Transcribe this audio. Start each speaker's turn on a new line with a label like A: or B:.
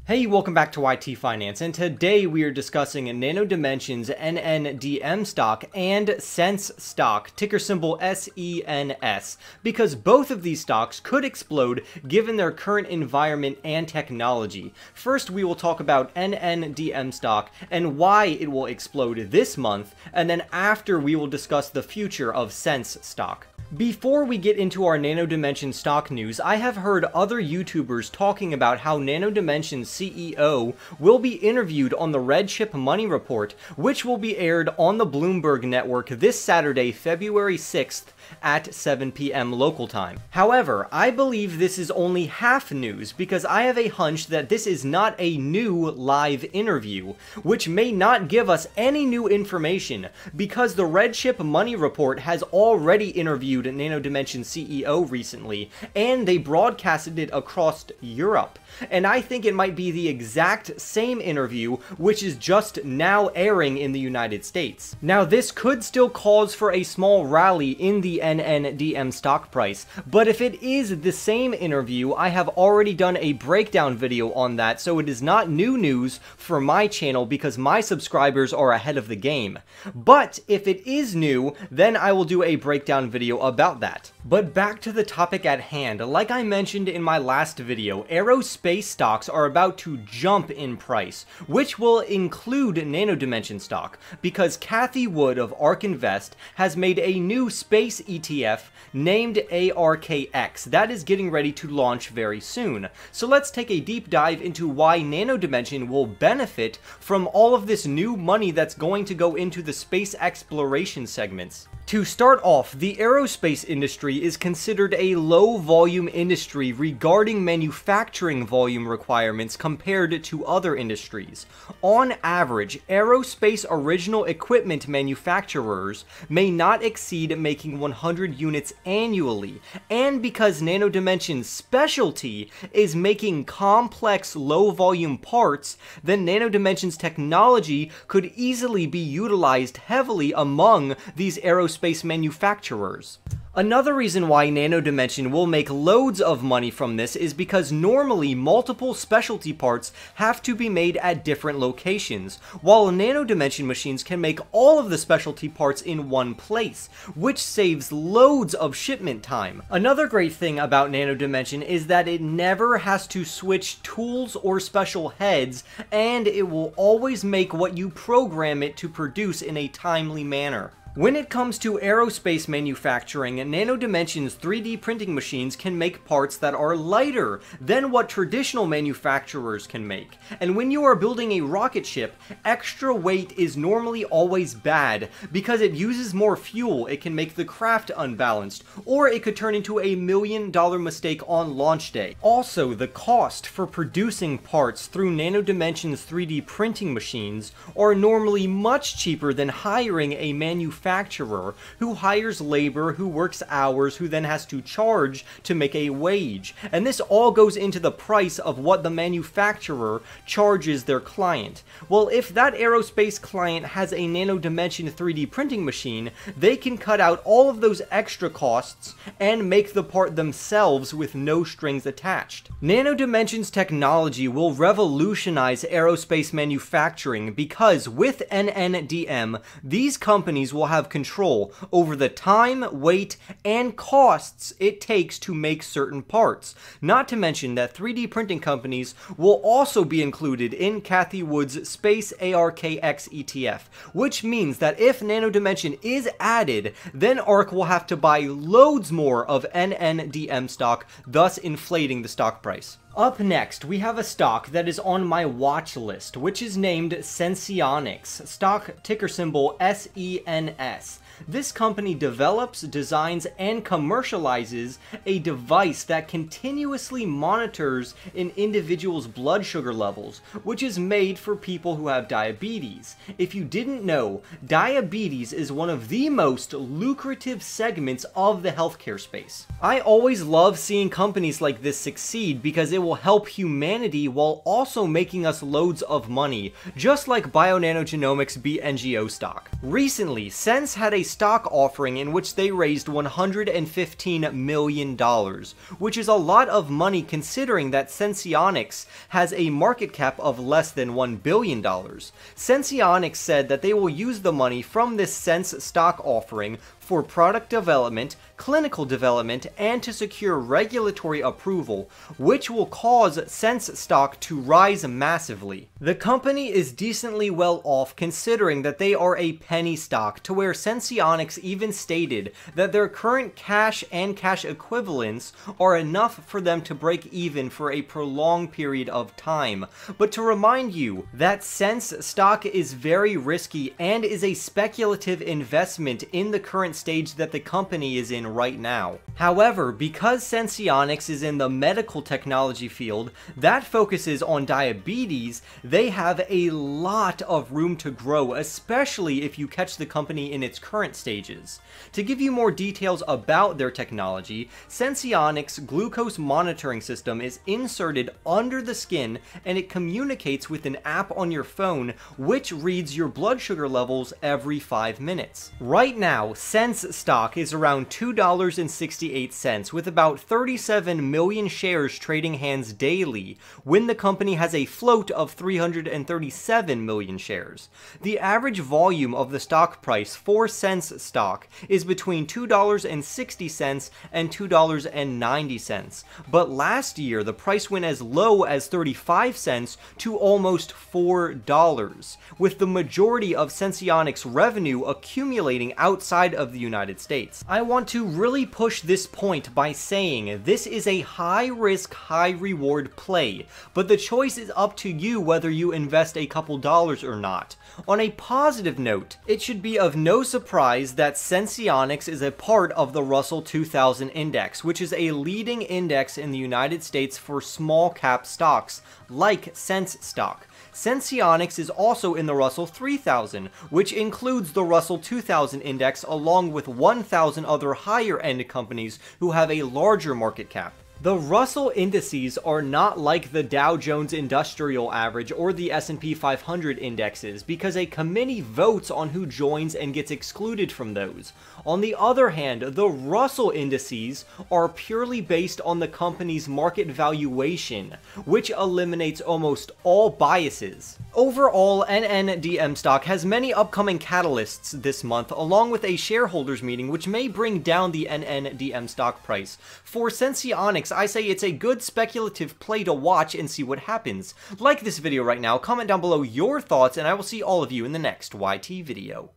A: Hey, welcome back to YT Finance, and today we are discussing Nano Dimension's NNDM stock and Sense stock, ticker symbol SENS, because both of these stocks could explode given their current environment and technology. First, we will talk about NNDM stock and why it will explode this month, and then after we will discuss the future of Sense stock. Before we get into our Nano Dimension stock news, I have heard other YouTubers talking about how Nano Dimension's CEO will be interviewed on the RedChip Money Report, which will be aired on the Bloomberg Network this Saturday, February 6th at 7 p.m. local time. However, I believe this is only half news because I have a hunch that this is not a new live interview, which may not give us any new information because the RedChip Money Report has already interviewed Nano Dimension CEO recently, and they broadcasted it across Europe. And I think it might be the exact same interview, which is just now airing in the United States. Now, this could still cause for a small rally in the NNDM stock price, but if it is the same interview, I have already done a breakdown video on that, so it is not new news for my channel because my subscribers are ahead of the game. But if it is new, then I will do a breakdown video about that. But back to the topic at hand, like I mentioned in my last video, aerospace stocks are about to jump in price, which will include Nano Dimension stock, because Cathie Wood of ARK Invest has made a new space ETF named ARKX that is getting ready to launch very soon. So let's take a deep dive into why Nano Dimension will benefit from all of this new money that's going to go into the space exploration segments. To start off, the aerospace industry is considered a low-volume industry regarding manufacturing volume requirements compared to other industries. On average, aerospace original equipment manufacturers may not exceed making 100 units annually, and because Nano Dimension's specialty is making complex low-volume parts, then Nano Dimension's technology could easily be utilized heavily among these aerospace manufacturers. Another reason why Nano Dimension will make loads of money from this is because normally multiple specialty parts have to be made at different locations, while Nano Dimension machines can make all of the specialty parts in one place, which saves loads of shipment time. Another great thing about Nano Dimension is that it never has to switch tools or special heads, and it will always make what you program it to produce in a timely manner. When it comes to aerospace manufacturing, Nano Dimension's 3D printing machines can make parts that are lighter than what traditional manufacturers can make. And when you are building a rocket ship, extra weight is normally always bad because it uses more fuel, it can make the craft unbalanced, or it could turn into a $1 million mistake on launch day. Also, the cost for producing parts through Nano Dimension's 3D printing machines are normally much cheaper than hiring a manufacturer who hires labor, who works hours, who then has to charge to make a wage. And this all goes into the price of what the manufacturer charges their client. Well, if that aerospace client has a Nano Dimension 3D printing machine, they can cut out all of those extra costs and make the part themselves with no strings attached. Nano Dimension's technology will revolutionize aerospace manufacturing because with NNDM, these companies will have control over the time, weight, and costs it takes to make certain parts. Not to mention that 3D printing companies will also be included in Cathie Wood's Space ARKX ETF, which means that if Nano Dimension is added, then ARK will have to buy loads more of NNDM stock, thus inflating the stock price. Up next, we have a stock that is on my watch list, which is named Senseonics, stock ticker symbol SENS. This company develops, designs, and commercializes a device that continuously monitors an individual's blood sugar levels, which is made for people who have diabetes. If you didn't know, diabetes is one of the most lucrative segments of the healthcare space. I always love seeing companies like this succeed because it will help humanity while also making us loads of money, just like Bionanogenomics BNGO stock. Recently, Sense had a stock offering in which they raised $115 million, which is a lot of money considering that Senseonics has a market cap of less than $1 billion. Senseonics said that they will use the money from this Sense stock offering for product development, clinical development, and to secure regulatory approval, which will cause Sense stock to rise massively. The company is decently well off considering that they are a penny stock, to where Senseonics even stated that their current cash and cash equivalents are enough for them to break even for a prolonged period of time. But to remind you that Sense stock is very risky and is a speculative investment in the current stage that the company is in right now. However, because Senseonics is in the medical technology field that focuses on diabetes, they have a lot of room to grow, especially if you catch the company in its current stages. To give you more details about their technology, Senseonics' glucose monitoring system is inserted under the skin and it communicates with an app on your phone which reads your blood sugar levels every 5 minutes. Right now, Sense stock is around $2.68 with about 37 million shares trading hands daily when the company has a float of 337 million shares. The average volume of the stock price for Sense stock is between $2.60 and $2.90, but last year the price went as low as 35 cents to almost $4, with the majority of Senseonics revenue accumulating outside of the United States. I want to really push this point by saying this is a high risk, high reward play, but the choice is up to you whether you invest a couple dollars or not. On a positive note, it should be of no surprise that Senseonics is a part of the Russell 2000 Index, which is a leading index in the United States for small cap stocks, like Sense stock. Senseonics is also in the Russell 3000, which includes the Russell 2000 Index along with 1,000 other higher end companies who have a larger market cap. The Russell indices are not like the Dow Jones Industrial Average or the S&P 500 indexes because a committee votes on who joins and gets excluded from those. On the other hand, the Russell indices are purely based on the company's market valuation, which eliminates almost all biases. Overall, NNDM stock has many upcoming catalysts this month, along with a shareholders meeting which may bring down the NNDM stock price. For Senseonics, I say it's a good speculative play to watch and see what happens. Like this video right now, comment down below your thoughts, and I will see all of you in the next YT video.